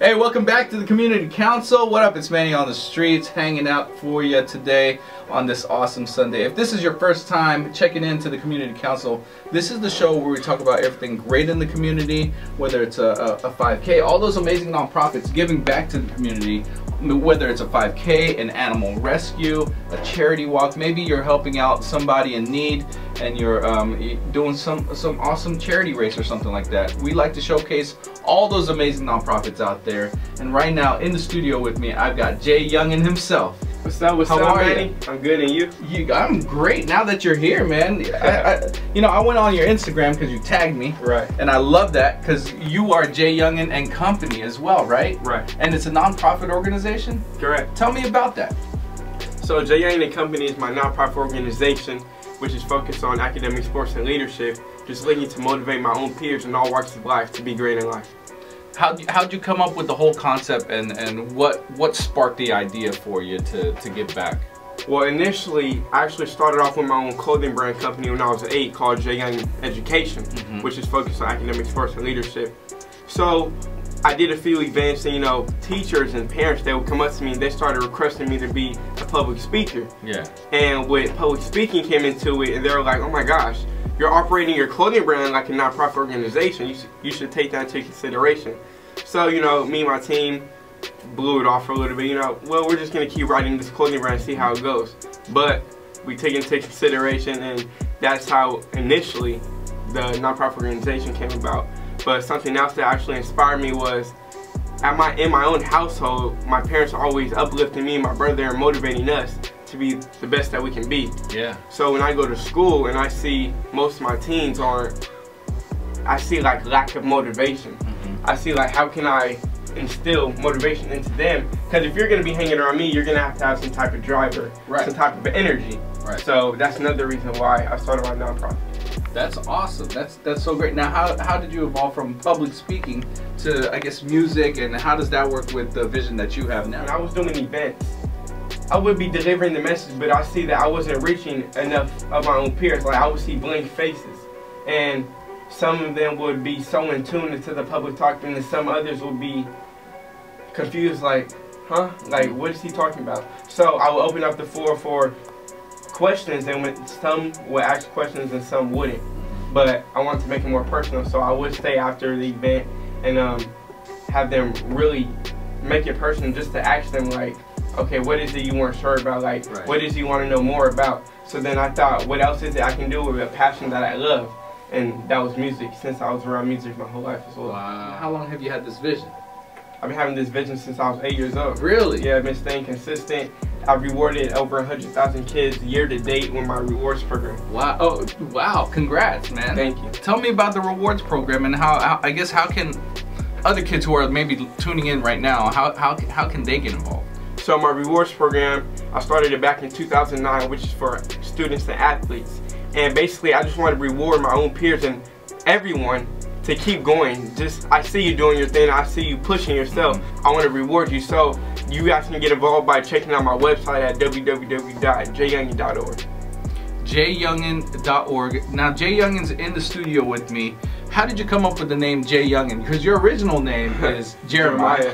Hey, welcome back to the Community Council. What up? It's Manny on the streets, hanging out for you today on this awesome Sunday. If this is your first time checking into the Community Council, this is the show where we talk about everything great in the community, whether it's a 5K, all those amazing nonprofits giving back to the community, whether it's a 5K, an animal rescue, a charity walk. Maybe you're helping out somebody in need and you're doing some awesome charity race or something like that. We like to showcase all those amazing nonprofits out there. And right now in the studio with me, I've got Iamjyoungin himself. What's up? What's up, Manny? I'm good, and you? I'm great. Now that you're here, man. I went on your Instagram because you tagged me. Right. And I love that because you are Iamjyoungin and Company as well, right? Right. And it's a nonprofit organization? Correct. Tell me about that. So Iamjyoungin and Company is my nonprofit organization, which is focused on academic, sports, and leadership, just looking to motivate my own peers in all walks of life to be great in life. How'd you come up with the whole concept, and what sparked the idea for you to give back? Well, initially, I actually started off with my own clothing brand company when I was 8 called Iamjyoungin Education, which is focused on academic, sports, and leadership. So I did a few events, and teachers and parents, they would come up to me and they started requesting me to be a public speaker. Yeah. And with public speaking came into it, and they were like, oh my gosh, you're operating your clothing brand like a nonprofit organization. You should take that into consideration. So, me and my team blew it off for a little bit. Well, we're just going to keep writing this clothing brand and see how it goes. But we take it into consideration, and that's how initially the nonprofit organization came about. But something else that actually inspired me was in my own household, my parents are always uplifting me and my brother and motivating us to be the best that we can be. Yeah. So when I go to school and I see most of my teens I see like lack of motivation. I see like, how can I instill motivation into them? Because if you're going to be hanging around me, you're going to have some type of driver, some type of energy. Right. So that's another reason why I started my nonprofit. That's awesome. That's so great. Now, how did you evolve from public speaking to, I guess, music, and how does that work with the vision that you have now? When I was doing events, I would be delivering the message, but I see that I wasn't reaching enough of my own peers. Like, I would see blank faces, and some of them would be so in tune into the public talk, and then some others would be confused, like, huh? Like, what is he talking about? So I would open up the floor for questions, and some would ask questions and some wouldn't. But I wanted to make it more personal, so I would stay after the event and have them really make it personal, just to ask them, like, okay, what is it you weren't sure about? Like, what is it you want to know more about? So then I thought, what else is it I can do with a passion that I love? And that was music, since I was around music my whole life as well. Wow. How long have you had this vision? I've been having this vision since I was 8 years old. Really? Yeah, I've been staying consistent. I've rewarded over 100,000 kids year to date with my rewards program. Wow! Oh, wow! Congrats, man. Thank you. Tell me about the rewards program, and how can other kids who are maybe tuning in right now, how can they get involved? So my rewards program, I started it back in 2009, which is for students and athletes. And basically, I just want to reward my own peers and everyone to keep going. I see you doing your thing. I see you pushing yourself. I want to reward you. So you guys can get involved by checking out my website at www.iamjyoungin.org. iamjyoungin.org. Now, Iamjyoungin's in the studio with me. How did you come up with the name Iamjyoungin? Because your original name is Jeremiah,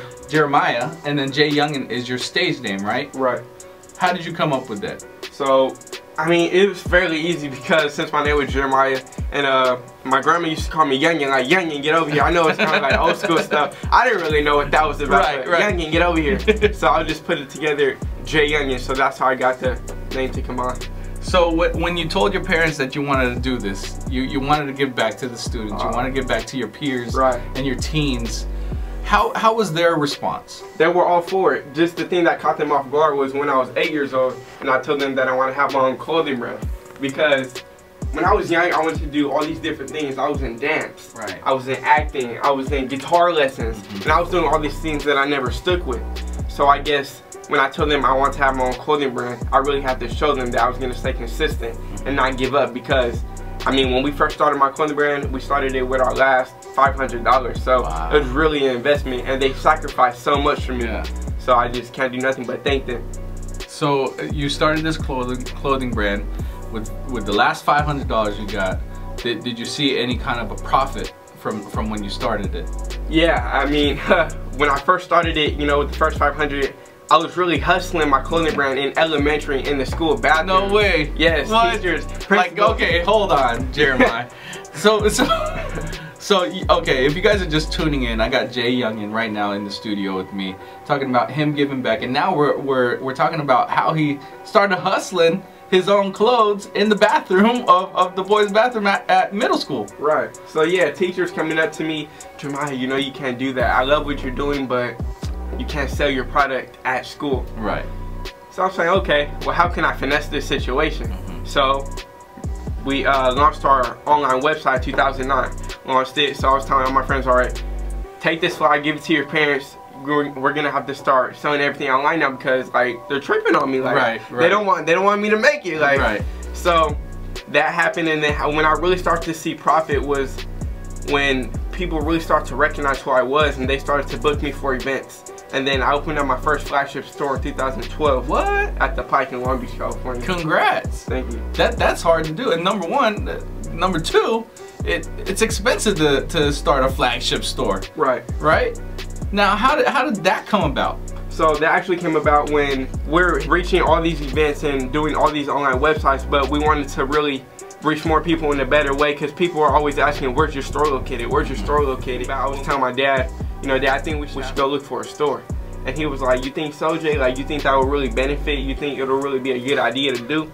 and then Iamjyoungin is your stage name, right? Right. How did you come up with that? So, I mean, it was fairly easy because since my name was Jeremiah, and my grandma used to call me Youngin, like, Youngin, get over here. I know it's kind of like old school stuff. I didn't really know what that was about. Right. Youngin, get over here. So I just put it together, Iamjyoungin, so that's how I got the name to come on. So when you told your parents that you wanted to do this, you wanted to give back to the students, you wanted to give back to your peers and your teens, how was their response? They were all for it. Just the thing that caught them off guard was when I was 8 years old and I told them that I want to have my own clothing brand. Because when I was young, I wanted to do all these different things. I was in dance, I was in acting, I was in guitar lessons, and I was doing all these things that I never stuck with. So I guess when I told them I want to have my own clothing brand, I really had to show them that I was going to stay consistent and not give up. Because, I mean, when we first started my clothing brand, we started it with our last $500. So it was really an investment, and they sacrificed so much for me. So I just can't do nothing but thank them. So you started this clothing brand with the last $500 you got. Did you see any kind of a profit from when you started it? Yeah, I mean, when I first started it, you know, with the first 500, I was really hustling my clothing brand in elementary in the school bathroom. No way. Yes, what? teachers. Like, okay, hold on, Jeremiah. So, okay, if you guys are just tuning in, I got Iamjyoungin right now in the studio with me, talking about him giving back, and now we're talking about how he started hustling his own clothes in the bathroom of the boys' bathroom at middle school. Right. So yeah, teachers coming up to me, Jeremiah, you know you can't do that. I love what you're doing, but you can't sell your product at school. Right. So I'm saying, okay, well, how can I finesse this situation? So we launched our online website 2009. Launched it. So I was telling all my friends, all right, take this flyer, give it to your parents. We're gonna have to start selling everything online now because like they're tripping on me. Like right. they don't want me to make it. Like right. So that happened, and then when I really started to see profit was when people really started to recognize who I was, and they started to book me for events. And then I opened up my first flagship store in 2012. What? At the Pike in Long Beach, California. Congrats. Thank you. That's hard to do. And number one, number two, it's expensive to start a flagship store. Right. Right? Now, how did that come about? So that actually came about when we're reaching all these events and doing all these online websites, but we wanted to really reach more people in a better way because people are always asking, where's your store located? Where's your store located? I was telling my dad, you know, Dad, I think we should go look for a store. And he was like, you think so, Jay? Like, you think that would really benefit? You think it'll really be a good idea to do?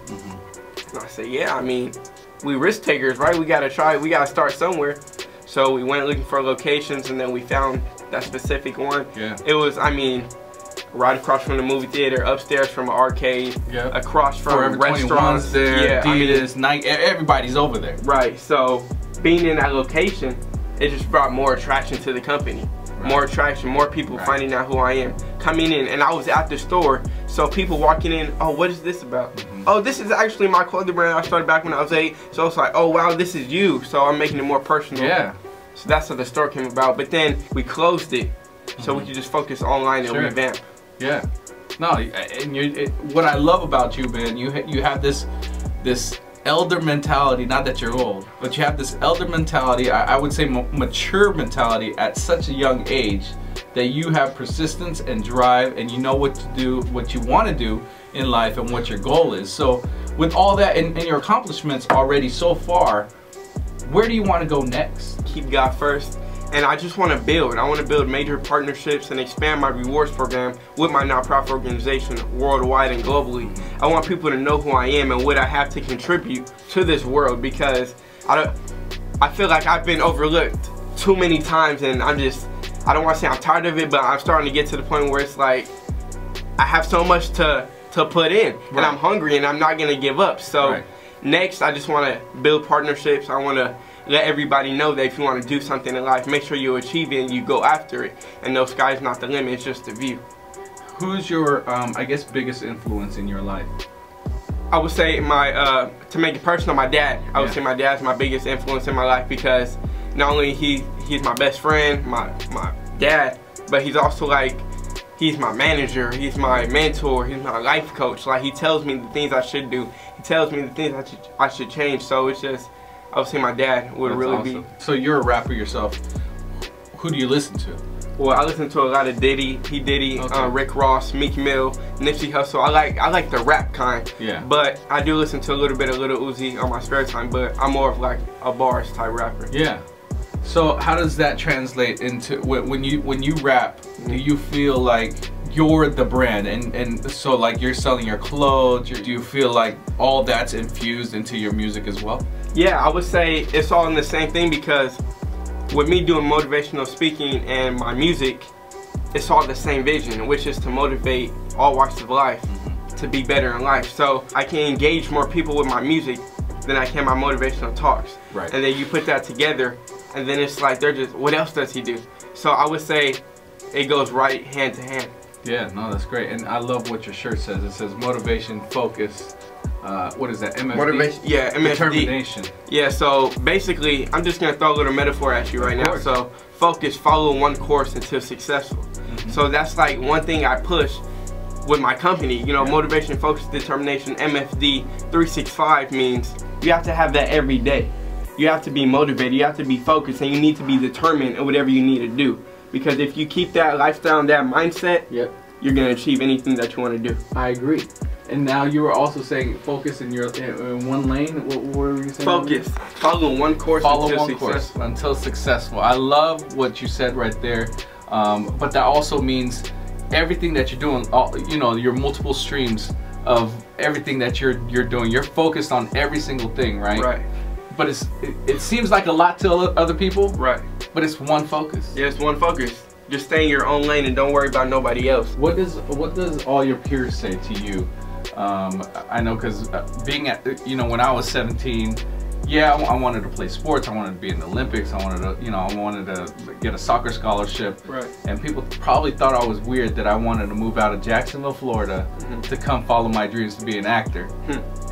And I said, yeah, I mean, we risk takers, right? We gotta try, we gotta start somewhere. So we went looking for locations, and then we found that specific one. Yeah. It was, I mean, right across from the movie theater, upstairs from an arcade, across from restaurants. There, yeah, Adidas, Nike, everybody's over there. Right, so being in that location, it just brought more attraction to the company. Right. More attraction, more people finding out who I am. Coming in, and I was at the store, so people walking in, oh, what is this about? Oh, this is actually my clothing brand I started back when I was 8. So it's like, oh wow, this is you. So I'm making it more personal. Yeah. So that's how the store came about. But then we closed it, so we could just focus online and revamp. Yeah. No, and what I love about you, man, you have this elder mentality. Not that you're old, but you have this elder mentality. I would say mature mentality at such a young age that you have persistence and drive, and you know what to do, what you want to do in life, and what your goal is. So with all that and your accomplishments already so far, where do you want to go next? Keep God first. And I just want to build. I want to build major partnerships and expand my rewards program with my nonprofit organization worldwide and globally. I want people to know who I am and what I have to contribute to this world, because I feel like I've been overlooked too many times, and I don't want to say I'm tired of it, but I'm starting to get to the point where it's like I have so much to put in, and I'm hungry, and I'm not going to give up. So next, I just want to build partnerships. I want to let everybody know that if you want to do something in life, make sure you achieve it and you go after it. And no, sky's not the limit, it's just the view. Who's your, I guess, biggest influence in your life? I would say my, to make it personal, my dad. I would say my dad's my biggest influence in my life, because not only he's my best friend, my dad, but he's also like, he's my manager, he's my mentor, he's my life coach. Like, he tells me the things I should do. He tells me the things I should change. So it's just, I would say my dad would really be. So you're a rapper yourself. Who do you listen to? Well, I listen to a lot of Diddy, P. Diddy, Rick Ross, Meek Mill, Nipsey Hussle. I like the rap kind. Yeah. But I do listen to a little bit of Lil Uzi on my spare time. But I'm more of like a bars type rapper. Yeah. So how does that translate into when you rap? Do you feel like you're the brand, and so like you're selling your clothes? Do you feel like all that's infused into your music as well? Yeah, I would say it's all in the same thing, because with me doing motivational speaking and my music, it's all the same vision, which is to motivate all walks of life to be better in life. So I can engage more people with my music than I can my motivational talks. Right. And then you put that together, and then it's like, they're just, what else does he do? So I would say it goes right hand to hand. Yeah, no, that's great. And I love what your shirt says. It says motivation, focus, what is that, MFD? Motivation, yeah, MFD. Determination. Yeah, so basically, I'm just gonna throw a little metaphor at you right now. So focus, follow one course until successful. So that's like one thing I push with my company. You know, motivation, focus, determination, MFD 365 means you have to have that every day. You have to be motivated, you have to be focused, and you need to be determined in whatever you need to do. Because if you keep that lifestyle and that mindset, Yep. you're gonna achieve anything that you want to do. I agree. And now you were also saying focus in one lane. What were you saying? Focus. Follow one course. Follow one course until successful. I love what you said right there. But that also means everything that you're doing, you know, your multiple streams of everything that you're doing. You're focused on every single thing, right? Right. But it seems like a lot to other people. Right. But it's one focus. Yeah, it's one focus. Just stay in your own lane and don't worry about nobody else. What does all your peers say to you? I know, because being at, you know, when I was 17, yeah, I wanted to play sports. I wanted to be in the Olympics. I wanted to get a soccer scholarship. Right. And people probably thought I was weird that I wanted to move out of Jacksonville, Florida, to come follow my dreams to be an actor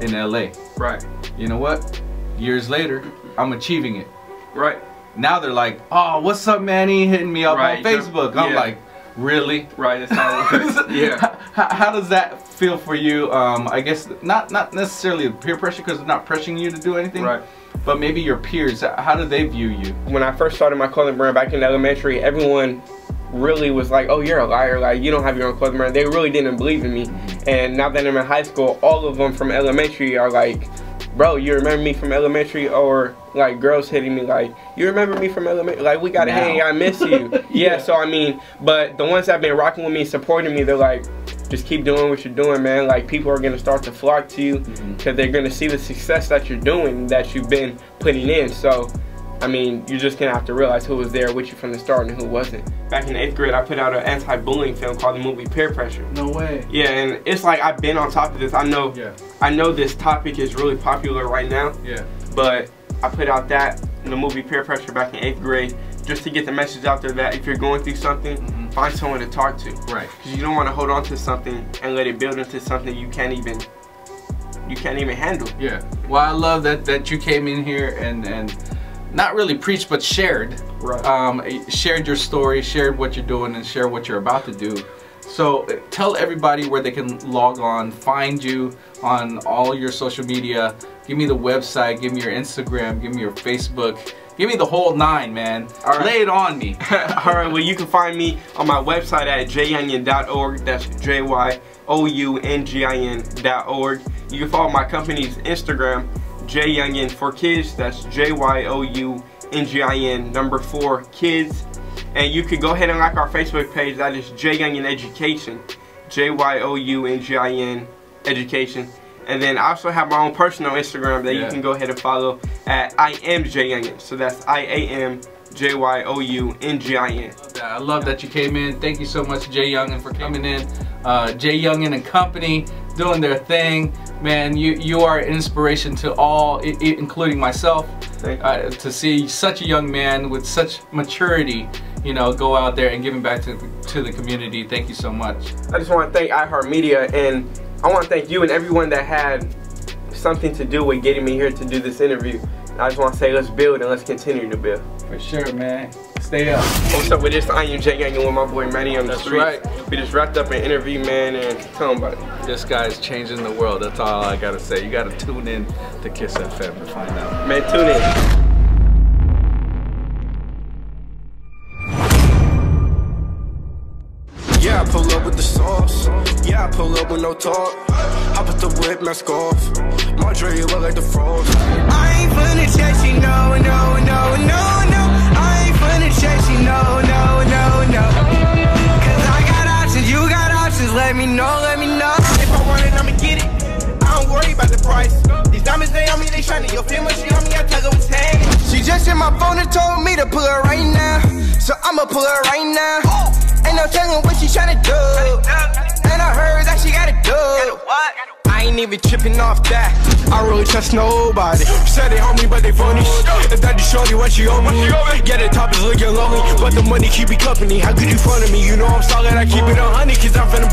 in LA. Right. You know what? Years later, I'm achieving it. Right. Now they're like, "Oh, what's up, Manny?" Hitting me up on Facebook. I'm like, really? Right. That's how it works. Yeah. How does that feel for you? I guess not necessarily peer pressure, because they're not pressuring you to do anything. Right. But maybe your peers, how do they view you? When I first started my clothing brand back in elementary, everyone really was like, "Oh, you're a liar. Like, you don't have your own clothing brand." They really didn't believe in me. And now that I'm in high school, all of them from elementary are like, "Bro, you remember me from elementary?" Or like girls hitting me like, "You remember me from elementary? Like, we gotta hang. I miss you." Yeah. So I mean, but the ones that have been rocking with me, supporting me, they're like, "Just keep doing what you're doing, man. Like, people are gonna start to flock to you because they're gonna see the success that you're doing, that you've been putting in." So, I mean, you're just gonna have to realize who was there with you from the start and who wasn't. Back in 8th grade, I put out an anti-bullying film called the movie Peer Pressure. No way. Yeah, and it's like I've been on top of this. I know this topic is really popular right now. Yeah. But I put out the movie Peer Pressure back in 8th grade just to get the message out there that if you're going through something, find someone to talk to. Right. Because you don't want to hold on to something and let it build into something you can't even handle. Yeah. Well, I love that you came in here and not really preached, but shared. Right. Shared your story, shared what you're doing, and share what you're about to do. So tell everybody where they can log on, find you on all your social media. Give me the website, give me your Instagram, give me your Facebook. Give me the whole 9, man. All right. Lay it on me. All right, well, you can find me on my website at Iamjyoungin.org. That's JYOUNGIN.org. You can follow my company's Instagram, Iamjyoungin for Kids. That's JYOUNGIN 4 Kids. And you can go ahead and like our Facebook page. That is Iamjyoungin Education. JYOUNGIN Education. And then I also have my own personal Instagram that you can go ahead and follow at Iamjyoungin. So that's IAMJYOUNGIN. I love that you came in. Thank you so much, Jay Youngin, for coming in. Jay Youngin and company doing their thing. Man, you are an inspiration to all, including myself. To see such a young man with such maturity, you know, go out there and giving back to the community. Thank you so much. I just want to thank iHeart Media, and I want to thank you and everyone that had something to do with getting me here to do this interview. I just want to say, let's build and let's continue to build. For sure, man. Stay up. What's up with this? Iamjyoungin with my boy Manny on the streets. Right. We just wrapped up an interview, man, and tell them about it. This guy's changing the world. That's all I gotta say. You gotta tune in to Kiissfm to find out. Man, tune in. Yeah, I pull up with the sauce. Yeah, I pull up with no talk. Hop at the whip, mask off. My Dre, you look like the frost. I ain't finna chase you, no, no, no, no, no. I ain't finna chase you, no, no, no, no. Cause I got options, you got options. Let me know, let me know. If I want it, I'ma get it. I don't worry about the price. These diamonds, they on me, they shiny. Your feel she on me, I tell her what's hanging. She just hit my phone and told me to pull her right now. So I'ma pull her right now. Ain't no telling what she tryna do. And I heard that she got a do. I ain't even tripping off that. I really trust nobody. Said they on me, but they funny. If that is shorty, what she owe me? Yeah, the top is looking lonely, but the money keep me company. How could you front of me? You know I'm solid, I keep it 100, cause I'm finna